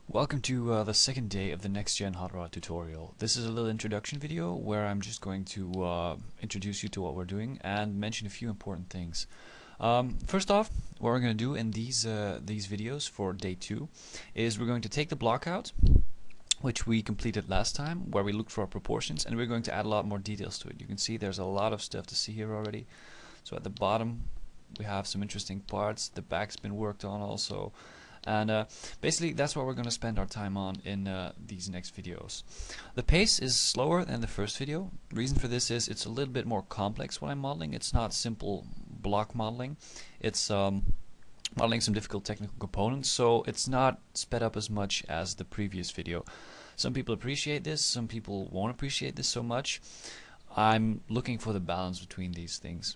Welcome to the second day of the Next Gen Hot Rod tutorial. This is a little introduction video where I'm just going to introduce you to what we're doing and mention a few important things. First off, what we're going to do in these videos for day 2 is we're going to take the block out, which we completed last time, where we looked for our proportions, and we're going to add a lot more details to it. You can see there's a lot of stuff to see here already. So at the bottom we have some interesting parts. The back's been worked on also. And basically that's what we're going to spend our time on in these next videos. The pace is slower than the first video. The reason for this is it's a little bit more complex what I'm modeling. It's not simple block modeling. It's modeling some difficult technical components, so it's not sped up as much as the previous video. Some people appreciate this, some people won't appreciate this so much. I'm looking for the balance between these things.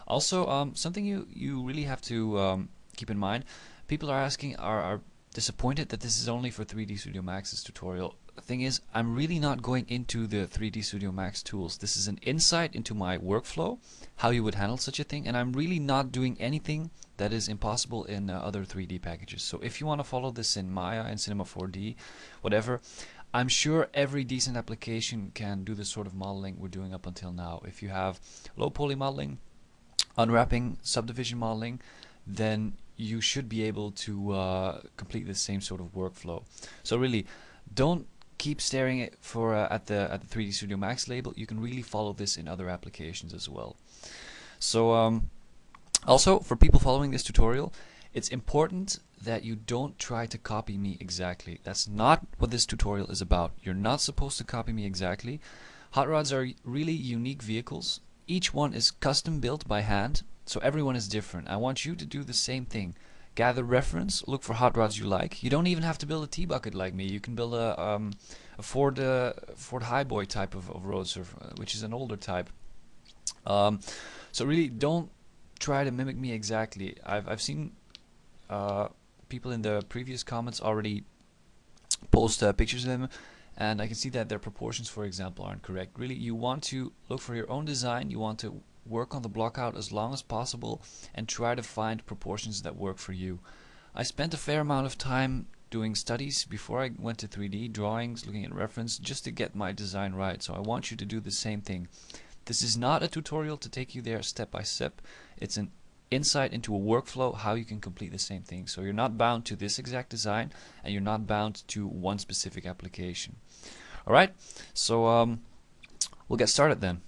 Also, something you really have to keep in mind. People are asking, are disappointed that this is only for 3D Studio Max's tutorial. The thing is, I'm really not going into the 3D Studio Max tools. This is an insight into my workflow, how you would handle such a thing, and I'm really not doing anything that is impossible in other 3D packages. So if you want to follow this in Maya and Cinema 4D, whatever, I'm sure every decent application can do the sort of modeling we're doing up until now. If you have low poly modeling, unwrapping, subdivision modeling, then you should be able to complete the same sort of workflow. So really, don't keep staring at the 3D Studio Max label. You can really follow this in other applications as well. So also, for people following this tutorial, it's important that you don't try to copy me exactly. That's not what this tutorial is about. You're not supposed to copy me exactly. Hot rods are really unique vehicles. Each one is custom built by hand, so everyone is different. I want you to do the same thing. Gather reference, look for hot rods you like. You don't even have to build a T-bucket like me. You can build a Ford Highboy type of roadster, which is an older type. So really, don't try to mimic me exactly. I've seen people in the previous comments already post pictures of them, and I can see that their proportions, for example, aren't correct. Really, you want to look for your own design. You want to work on the block out as long as possible and try to find proportions that work for you. I spent a fair amount of time doing studies before I went to 3D, drawings, looking at reference, just to get my design right. So I want you to do the same thing. This is not a tutorial to take you there step by step. It's an insight into a workflow, how you can complete the same thing. So you're not bound to this exact design, and you're not bound to one specific application. Alright, so we'll get started then.